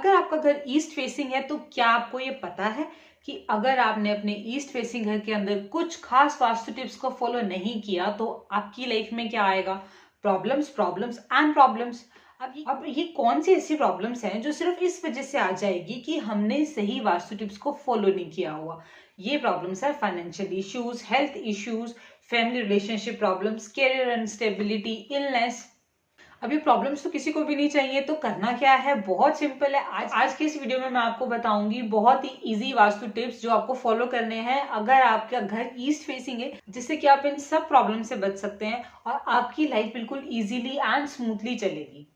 अगर आपका घर ईस्ट फेसिंग है तो क्या आपको ये पता है कि अगर आपने अपने ईस्ट फेसिंग घर के अंदर कुछ खास वास्तु टिप्स को फॉलो नहीं किया तो आपकी लाइफ में क्या आएगा? Problems, problems and problems. अब ये कौन सी ऐसी प्रॉब्लम्स हैं जो सिर्फ इस वजह से आ जाएगी कि हमने सही वास्तु टिप्स को फॉलो नहीं किया हुआ? ये प्रॉब्लम्स है financial issues, health issues, family relationship problems, career instability, illness. अब ये प्रॉब्लम्स तो किसी को भी नहीं चाहिए, तो करना क्या है? बहुत सिंपल है। आज के इस वीडियो में मैं आपको बताऊंगी बहुत ही इजी वास्तु टिप्स जो आपको फॉलो करने हैं अगर आपका घर ईस्ट फेसिंग है, जिससे कि आप इन सब प्रॉब्लम से बच सकते हैं और आपकी लाइफ बिल्कुल इजीली एंड स्मूथली चलेगी।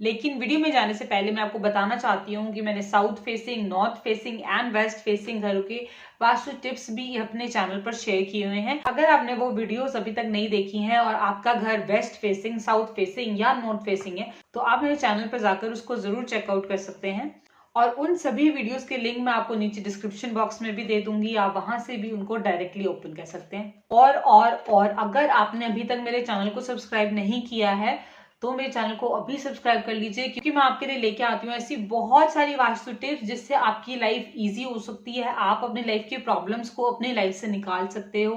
लेकिन वीडियो में जाने से पहले मैं आपको बताना चाहती हूँ कि मैंने south facing, north facing and waste facing घरों के वास्तु टिप्स भी अपने चैनल पर शेयर किए हुए हैं। अगर आपने वो वीडियोस अभी तक नहीं देखी हैं और आपका घर वेस्ट फेसिंग, साउथ फेसिंग या नॉर्थ फेसिंग है तो आप मेरे चैनल पर जाकर उसको जरूर चेकआउट कर सकते हैं। और उन सभी वीडियोस के लिंक मैं आपको नीचे डिस्क्रिप्शन बॉक्स में भी दे दूंगी, आप वहां से भी उनको डायरेक्टली ओपन कर सकते हैं। और अगर आपने अभी तक मेरे चैनल को सब्सक्राइब नहीं किया है तो मेरे चैनल को अभी सब्सक्राइब कर लीजिए, क्योंकि मैं आपके लिए लेके आती हूँ ऐसी बहुत सारी वास्तु टिप्स जिससे आपकी लाइफ इजी हो सकती है। आप अपनी लाइफ की प्रॉब्लम्स को अपनी लाइफ से निकाल सकते हो,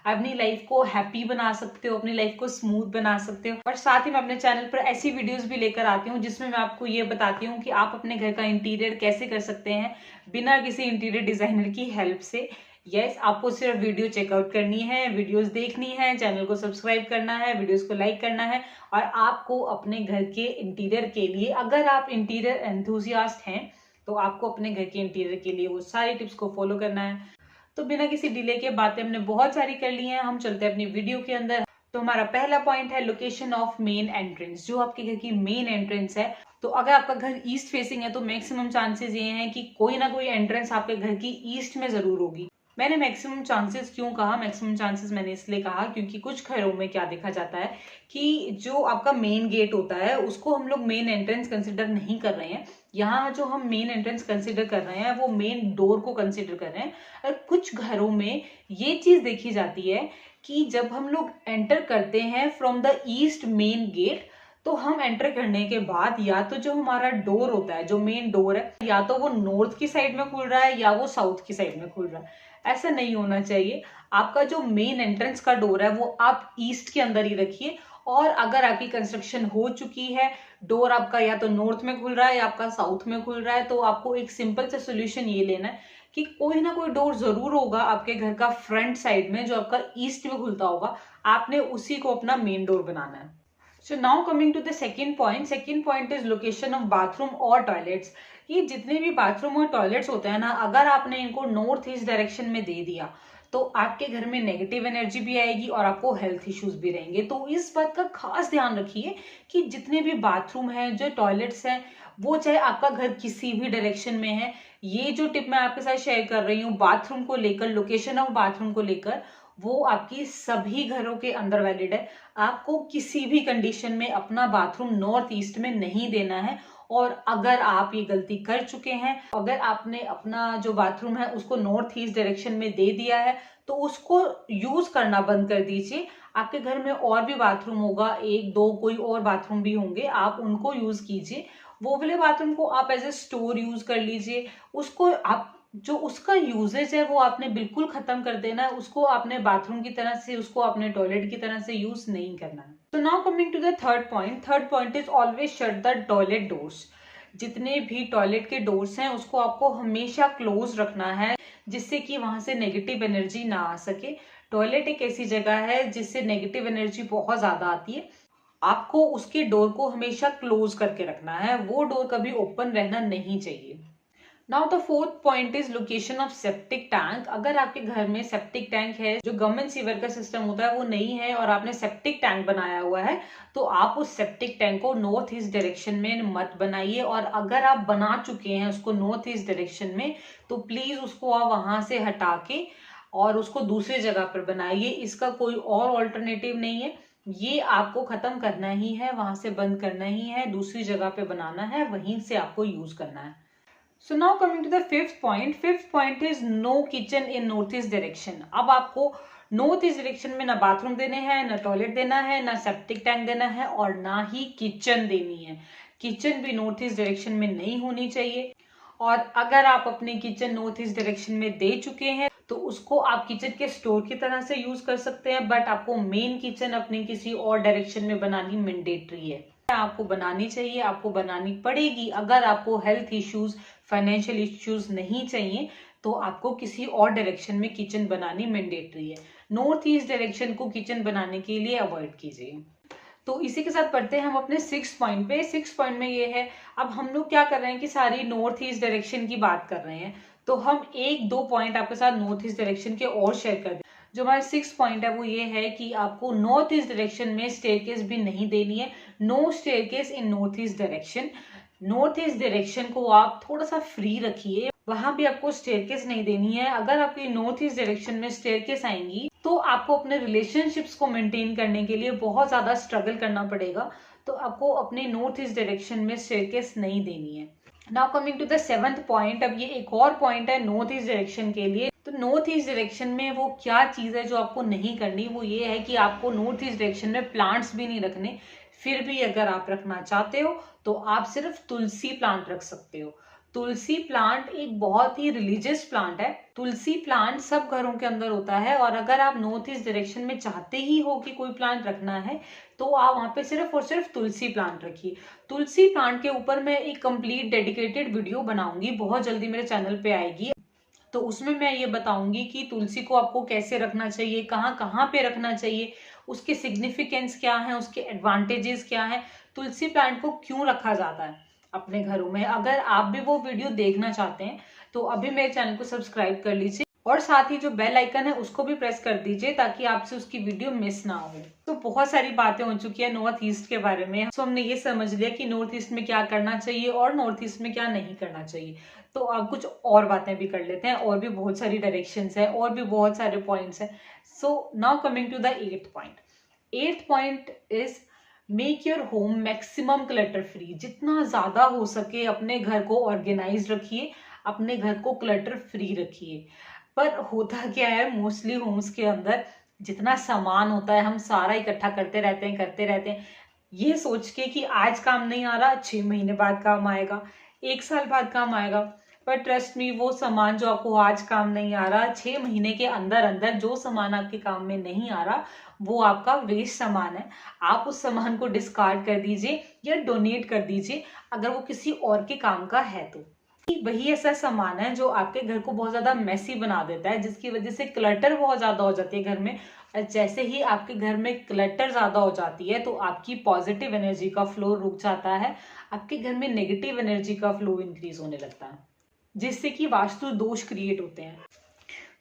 अपनी लाइफ को हैप्पी बना सकते हो, अपनी लाइफ को स्मूथ बना सकते हो। और साथ ही मैं अपने चैनल पर ऐसी वीडियोस भी लेकर आती हूँ जिसमें मैं आपको ये बताती हूँ कि आप अपने घर का इंटीरियर कैसे कर सकते हैं बिना किसी इंटीरियर डिजाइनर की हेल्प से। यस, आपको सिर्फ वीडियो चेकआउट करनी है, वीडियोस देखनी है, चैनल को सब्सक्राइब करना है, वीडियोस को लाइक करना है और आपको अपने घर के इंटीरियर के लिए, अगर आप इंटीरियर एंथुजियास्ट हैं तो आपको अपने घर के इंटीरियर के लिए वो सारी टिप्स को फॉलो करना है। तो बिना किसी डिले के बातें हमने बहुत सारी कर ली हैं, हम चलते हैं अपनी वीडियो के अंदर। तो हमारा पहला पॉइंट है लोकेशन ऑफ मेन एंट्रेंस, जो आपके घर की मेन एंट्रेंस है। तो अगर आपका घर ईस्ट फेसिंग है तो मैक्सिमम चांसेस ये हैं कि कोई ना कोई एंट्रेंस आपके घर की ईस्ट में जरूर होगी। मैंने मैक्सिमम चांसेस क्यों कहा? मैक्सिमम चांसेस मैंने इसलिए कहा क्योंकि कुछ घरों में क्या देखा जाता है कि जो आपका मेन गेट होता है उसको हम लोग मेन एंट्रेंस कंसिडर नहीं कर रहे हैं। यहाँ जो हम मेन एंट्रेंस कंसिडर कर रहे हैं वो मेन डोर को कंसिडर कर रहे हैं। और कुछ घरों में ये चीज देखी जाती है कि जब हम लोग एंटर करते हैं from the east main gate, तो हम एंटर करने के बाद या तो जो हमारा डोर होता है, जो मेन डोर है, या तो वो नॉर्थ की साइड में खुल रहा है या वो साउथ की साइड में खुल रहा है। ऐसा नहीं होना चाहिए। आपका जो मेन एंट्रेंस का डोर है वो आप ईस्ट के अंदर ही रखिए। और अगर आपकी कंस्ट्रक्शन हो चुकी है, डोर आपका या तो नॉर्थ में खुल रहा है या आपका साउथ में खुल रहा है, तो आपको एक सिंपल सा सोल्यूशन ये लेना है कि कोई ना कोई डोर जरूर होगा आपके घर का फ्रंट साइड में जो आपका ईस्ट में खुलता होगा, आपने उसी को अपना मेन डोर बनाना है। So now coming to the second point is location of bathroom और toilets। ये जितने भी बाथरूम और टॉयलेट्स होते हैं ना, अगर आपने इनको नॉर्थ ईस्ट डायरेक्शन में दे दिया तो आपके घर में नेगेटिव एनर्जी भी आएगी और आपको हेल्थ इश्यूज भी रहेंगे। तो इस बात का खास ध्यान रखिए कि जितने भी बाथरूम हैं, जो टॉयलेट्स हैं, वो चाहे आपका घर किसी भी डायरेक्शन में है। ये जो टिप मैं आपके साथ शेयर कर रही हूँ बाथरूम को लेकर, लोकेशन ऑफ बाथरूम को लेकर, वो आपकी सभी घरों के अंदर वैलिड है। आपको किसी भी कंडीशन में अपना बाथरूम नॉर्थ ईस्ट में नहीं देना है। और अगर आप ये गलती कर चुके हैं, अगर आपने अपना जो बाथरूम है उसको नॉर्थ ईस्ट डायरेक्शन में दे दिया है, तो उसको यूज करना बंद कर दीजिए। आपके घर में और भी बाथरूम होगा, एक दो कोई और बाथरूम भी होंगे, आप उनको यूज कीजिए। वो वाले बाथरूम को आप एज ए स्टोर यूज कर लीजिए। उसको आप जो उसका यूजेज है वो आपने बिल्कुल खत्म कर देना है। उसको आपने बाथरूम की तरह से, उसको आपने टॉयलेट की तरह से यूज नहीं करना है। तो now coming to the third point is always shut the toilet doors. जितने भी टॉयलेट के डोर्स हैं उसको आपको हमेशा क्लोज रखना है, जिससे कि वहां से नेगेटिव एनर्जी ना आ सके। टॉयलेट एक ऐसी जगह है जिससे नेगेटिव एनर्जी बहुत ज्यादा आती है। आपको उसके डोर को हमेशा क्लोज करके रखना है, वो डोर कभी ओपन रहना नहीं चाहिए। Now the fourth point is location of septic tank. अगर आपके घर में सेप्टिक टैंक है, जो गवर्नमेंट सीवर का सिस्टम होता है वो नहीं है और आपने सेप्टिक टैंक बनाया हुआ है, तो आप उस सेप्टिक टैंक को नॉर्थ ईस्ट डायरेक्शन में मत बनाइए। और अगर आप बना चुके हैं उसको नॉर्थ ईस्ट डायरेक्शन में, तो प्लीज उसको आप वहां से हटा के और उसको दूसरी जगह पर बनाइए। इसका कोई और ऑल्टरनेटिव नहीं है, ये आपको खत्म करना ही है, वहां से बंद करना ही है, दूसरी जगह पे बनाना है, वहीं से आपको यूज करना है। So now coming to the fifth point is no kitchen in north east direction। अब आपको नॉर्थ ईस्ट डायरेक्शन में ना बाथरूम देने हैं, ना टॉयलेट देना है, ना सेप्टिक टैंक देना है और ना ही किचन देनी है। किचन भी नॉर्थ ईस्ट डायरेक्शन में नहीं होनी चाहिए। और अगर आप अपनी किचन नॉर्थ ईस्ट डायरेक्शन में दे चुके हैं तो उसको आप किचन के स्टोर की तरह से यूज कर सकते हैं, बट आपको मेन किचन अपनी किसी और डायरेक्शन में बनानी मैंडेटरी है। आपको बनानी चाहिए, आपको बनानी पड़ेगी। अगर आपको हेल्थ इश्यूज, फाइनेंशियल इश्यूज नहीं चाहिए तो आपको किसी और डायरेक्शन में किचन बनानी मैंडेटरी है। नॉर्थ ईस्ट डायरेक्शन को किचन बनाने के लिए अवॉइड कीजिए। तो इसी के साथ पढ़ते हैं हम अपने 6 पॉइंट पे। 6 पॉइंट में ये है, अब हम लोग क्या कर रहे हैं कि सारी नॉर्थ ईस्ट डायरेक्शन की बात कर रहे हैं, तो हम 1-2 पॉइंट आपके साथ नॉर्थ ईस्ट डायरेक्शन के और शेयर कर दें। जो हमारा 6 पॉइंट है वो ये है कि आपको नॉर्थ ईस्ट डायरेक्शन में स्टेयरकेस भी नहीं देनी है। No staircase in north east direction. North east direction को आप थोड़ा सा फ्री रखिए, वहां भी आपको स्टेयरकेस नहीं देनी है। अगर आपकी नॉर्थ ईस्ट डायरेक्शन में स्टेयरकेस आएंगी तो आपको अपने रिलेशनशिप्स को मेंटेन करने के लिए बहुत ज्यादा स्ट्रगल करना पड़ेगा। तो आपको अपने नॉर्थ ईस्ट डायरेक्शन में स्टेयरकेस नहीं देनी है। Now coming to the 7th point. अब ये एक और पॉइंट है नॉर्थ ईस्ट डायरेक्शन के लिए। तो नॉर्थ ईस्ट डायरेक्शन में वो क्या चीज है जो आपको नहीं करनी, वो ये है कि आपको नॉर्थ ईस्ट डायरेक्शन में प्लांट्स भी नहीं रखने। फिर भी अगर आप रखना चाहते हो तो आप सिर्फ तुलसी प्लांट रख सकते हो। तुलसी प्लांट एक बहुत ही रिलीजियस प्लांट है। तुलसी प्लांट सब घरों के अंदर होता है, और अगर आप नॉर्थ ईस्ट डायरेक्शन में चाहते ही हो कि कोई प्लांट रखना है तो आप वहां पे सिर्फ और सिर्फ तुलसी प्लांट रखिए। तुलसी प्लांट के ऊपर मैं एक कंप्लीट डेडिकेटेड वीडियो बनाऊंगी, बहुत जल्दी मेरे चैनल पे आएगी। तो उसमें मैं ये बताऊंगी कि तुलसी को आपको कैसे रखना चाहिए, कहाँ कहाँ पे रखना चाहिए, उसके सिग्निफिकेंस क्या है, उसके एडवांटेजेस क्या है, तुलसी प्लांट को क्यों रखा जाता है अपने घरों में। अगर आप भी वो वीडियो देखना चाहते हैं तो अभी मेरे चैनल को सब्सक्राइब कर लीजिए, और साथ ही जो बेल आइकन है उसको भी प्रेस कर दीजिए ताकि आपसे उसकी वीडियो मिस ना हो। तो बहुत सारी बातें हो चुकी है नॉर्थ ईस्ट के बारे में। तो हमने ये समझ लिया कि नॉर्थ ईस्ट में क्या करना चाहिए और नॉर्थ ईस्ट में क्या नहीं करना चाहिए। तो अब कुछ और बातें भी कर लेते हैं, और भी बहुत सारी डायरेक्शंस है, और भी बहुत सारे पॉइंट्स है। So now coming to the 8th point. 8th point is make your home maximum clutter free. जितना ज्यादा हो सके अपने घर को ऑर्गेनाइज रखिए, अपने घर को क्लटर फ्री रखिए। पर होता क्या है, मोस्टली होम्स के अंदर जितना सामान होता है हम सारा इकट्ठा करते रहते हैं ये सोच के कि आज काम नहीं आ रहा, 6 महीने बाद काम आएगा, 1 साल बाद काम आएगा। पर ट्रस्ट मी, वो सामान जो आपको आज काम नहीं आ रहा, 6 महीने के अंदर अंदर जो सामान आपके काम में नहीं आ रहा वो आपका वेस्ट सामान है। आप उस सामान को डिस्कार्ड कर दीजिए या डोनेट कर दीजिए अगर वो किसी और के काम का है तो। वही ऐसा सामान है जो आपके घर को बहुत ज्यादा मेसी बना देता है, जिसकी वजह से क्लटर बहुत ज्यादा हो जाती है घर में। जैसे ही आपके घर में क्लटर ज्यादा हो जाती है तो आपकी पॉजिटिव एनर्जी का फ्लो रुक जाता है, आपके घर में नेगेटिव एनर्जी का फ्लो इंक्रीज होने लगता है, जिससे कि वास्तु दोष क्रिएट होते हैं।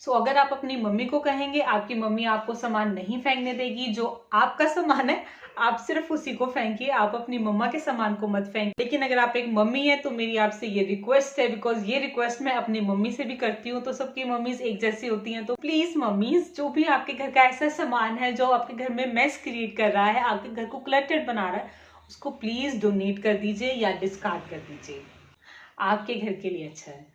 सो अगर आप अपनी मम्मी को कहेंगे, आपकी मम्मी आपको सामान नहीं फेंकने देगी। जो आपका सामान है आप सिर्फ उसी को फेंकिए, आप अपनी मम्मा के सामान को मत फेंक। लेकिन अगर आप एक मम्मी है तो मेरी आपसे ये रिक्वेस्ट है, बिकॉज ये रिक्वेस्ट मैं अपनी मम्मी से भी करती हूँ, तो सबकी मम्मीज एक जैसी होती हैं। तो प्लीज मम्मीज, जो भी आपके घर का ऐसा सामान है जो आपके घर में मेस क्रिएट कर रहा है, आपके घर को क्लटर्ड बना रहा है, उसको प्लीज डोनेट कर दीजिए या डिस्कार्ड कर दीजिए, आपके घर के लिए अच्छा है।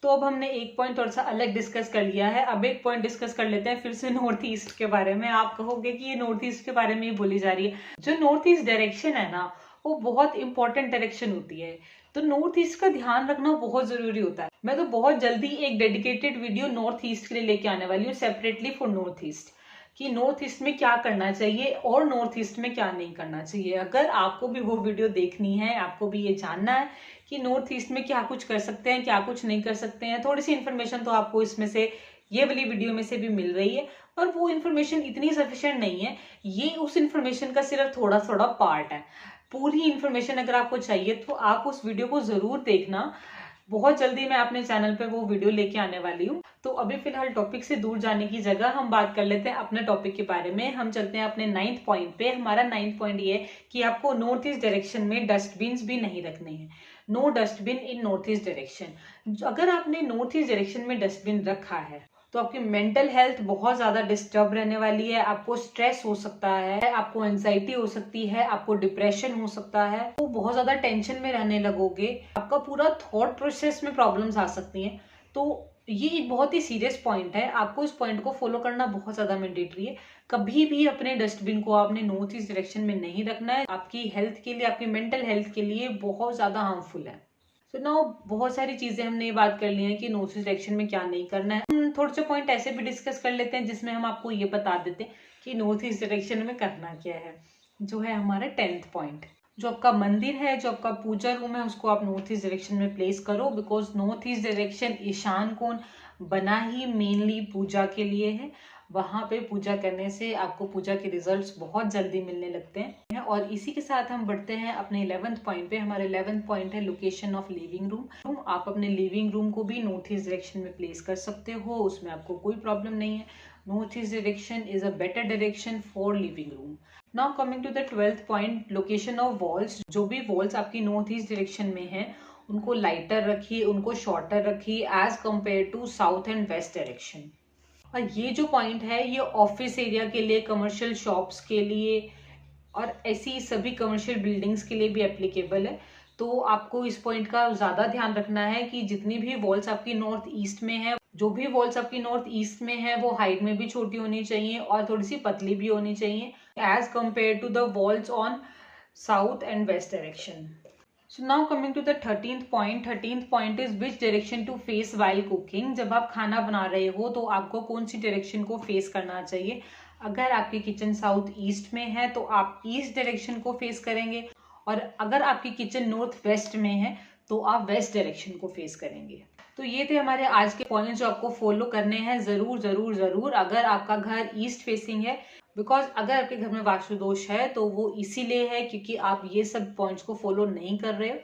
तो अब हमने एक पॉइंट थोड़ा सा अलग डिस्कस कर लिया है, अब एक पॉइंट डिस्कस कर लेते हैं फिर से नॉर्थ ईस्ट के बारे में। आप कहोगे कि ये नॉर्थ ईस्ट के बारे में ही बोली जा रही है। जो नॉर्थ ईस्ट डायरेक्शन है ना, वो बहुत इंपॉर्टेंट डायरेक्शन होती है, तो नॉर्थ ईस्ट का ध्यान रखना बहुत जरूरी होता है। मैं तो बहुत जल्दी एक डेडिकेटेड वीडियो नॉर्थ ईस्ट के लिए लेके आने वाली हूँ, सेपरेटली फॉर नॉर्थ ईस्ट, कि नॉर्थ ईस्ट में क्या करना चाहिए और नॉर्थ ईस्ट में क्या नहीं करना चाहिए। अगर आपको भी वो वीडियो देखनी है, आपको भी ये जानना है कि नॉर्थ ईस्ट में क्या कुछ कर सकते हैं, क्या कुछ नहीं कर सकते हैं, थोड़ी सी इन्फॉर्मेशन तो आपको इसमें से, ये वाली वीडियो में से भी मिल रही है, पर वो इन्फॉर्मेशन इतनी सफिशिएंट नहीं है। ये उस इन्फॉर्मेशन का सिर्फ थोड़ा थोड़ा पार्ट है। पूरी इन्फॉर्मेशन अगर आपको चाहिए तो आप उस वीडियो को जरूर देखना। बहुत जल्दी मैं अपने चैनल पे वो वीडियो लेके आने वाली हूँ। तो अभी फिलहाल टॉपिक से दूर जाने की जगह हम बात कर लेते हैं अपने टॉपिक के बारे में। हम चलते हैं अपने 9th पॉइंट पे। हमारा 9th पॉइंट ये है कि आपको नॉर्थ ईस्ट डायरेक्शन में डस्टबिन भी नहीं रखने हैं। No dustbin in north east direction. अगर आपने नॉर्थ ईस्ट डायरेक्शन में डस्टबिन रखा है तो आपकी मेंटल हेल्थ बहुत ज्यादा डिस्टर्ब रहने वाली है। आपको स्ट्रेस हो सकता है, आपको एंजाइटी हो सकती है, आपको डिप्रेशन हो सकता है, तो बहुत ज्यादा टेंशन में रहने लगोगे, आपका पूरा थॉट प्रोसेस में प्रॉब्लम्स आ सकती हैं। तो ये एक बहुत ही सीरियस पॉइंट है, आपको इस पॉइंट को फॉलो करना बहुत ज़्यादा मैंडेटरी है। कभी भी अपने डस्टबिन को आपने नॉर्थ ईस्ट डायरेक्शन में नहीं रखना है, आपकी हेल्थ के लिए, आपकी मेंटल हेल्थ के लिए बहुत ज़्यादा हार्मफुल है। सो नाउ बहुत सारी चीज़ें हमने ये बात कर ली है कि नॉर्थ ईस्ट डायरेक्शन में क्या नहीं करना है। हम थोड़े से पॉइंट ऐसे भी डिस्कस कर लेते हैं जिसमें हम आपको ये बता देते हैं कि नॉर्थ ईस्ट डायरेक्शन में करना क्या है, जो है हमारा 10th पॉइंट। जो आपका मंदिर है, जो आपका पूजा रूम है, उसको आप नॉर्थ ईस्ट डायरेक्शन में प्लेस करो, बिकॉज नॉर्थ ईस्ट डायरेक्शन ईशान कोण बना ही मेनली पूजा के लिए है। वहां पे पूजा करने से आपको पूजा के रिजल्ट्स बहुत जल्दी मिलने लगते हैं। और इसी के साथ हम बढ़ते हैं अपने 11th पॉइंट पे। हमारे 11th पॉइंट है लोकेशन ऑफ लिविंग रूम। आप अपने लिविंग रूम को भी नॉर्थ ईस्ट डायरेक्शन में प्लेस कर सकते हो, उसमें आपको कोई प्रॉब्लम नहीं है। North east direction is a better direction for living room. Now coming to the 12th point, location of walls. जो भी वॉल्स आपकी नॉर्थ ईस्ट डायरेक्शन में है उनको लाइटर रखिए, उनको शॉर्टर रखिए as compare to south and west direction. और ये जो पॉइंट है ये ऑफिस एरिया के लिए, कमर्शियल शॉप्स के लिए और ऐसी सभी कमर्शियल बिल्डिंग्स के लिए भी एप्लीकेबल है। तो आपको इस पॉइंट का ज्यादा ध्यान रखना है कि जितनी भी वॉल्स आपकी नॉर्थ ईस्ट में है, जो भी वॉल्स आपकी नॉर्थ ईस्ट में है वो हाइट में भी छोटी होनी चाहिए और थोड़ी सी पतली भी होनी चाहिए as compare to the walls on south and west direction. So now coming to the 13th point. 13th point is which direction to face while cooking. जब आप खाना बना रहे हो तो आपको कौन सी डायरेक्शन को फेस करना चाहिए। अगर आपकी किचन साउथ ईस्ट में है तो आप ईस्ट डायरेक्शन को फेस करेंगे, और अगर आपकी किचन नॉर्थ वेस्ट में है तो आप वेस्ट डायरेक्शन को फेस करेंगे। तो ये थे हमारे आज के पॉइंट्स जो आपको फॉलो करने हैं जरूर जरूर जरूर, अगर आपका घर ईस्ट फेसिंग है। बिकॉज अगर आपके घर में वास्तु दोष है तो वो इसीलिए है क्योंकि आप ये सब पॉइंट्स को फॉलो नहीं कर रहे हो।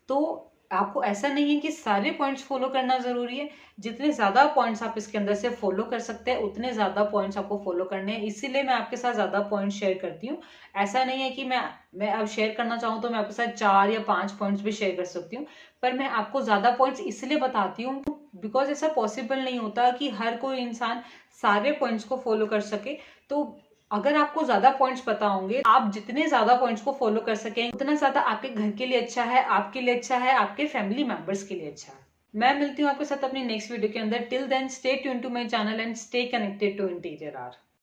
तो आपको ऐसा नहीं है कि सारे पॉइंट्स फॉलो करना जरूरी है, जितने ज्यादा पॉइंट्स आप इसके अंदर से फॉलो कर सकते हैं उतने ज्यादा पॉइंट्स आपको फॉलो करने हैं। इसीलिए मैं आपके साथ ज्यादा पॉइंट्स शेयर करती हूँ। ऐसा नहीं है कि मैं अब शेयर करना चाहूँ तो मैं आपके साथ 4 या 5 पॉइंट्स भी शेयर कर सकती हूँ, पर मैं आपको ज्यादा पॉइंट्स इसलिए बताती हूँ बिकॉज ऐसा पॉसिबल नहीं होता कि हर कोई इंसान सारे पॉइंट्स को फॉलो कर सके। तो अगर आपको ज्यादा पॉइंट्स पता होंगे, आप जितने ज्यादा पॉइंट्स को फॉलो कर सकें उतना ज्यादा आपके घर के लिए अच्छा है, आपके लिए अच्छा है, आपके फैमिली मेंबर्स के लिए अच्छा है। मैं मिलती हूँ आपके साथ अपनी नेक्स्ट वीडियो के अंदर। Till then stay tune to my channel and stay connected to interior art.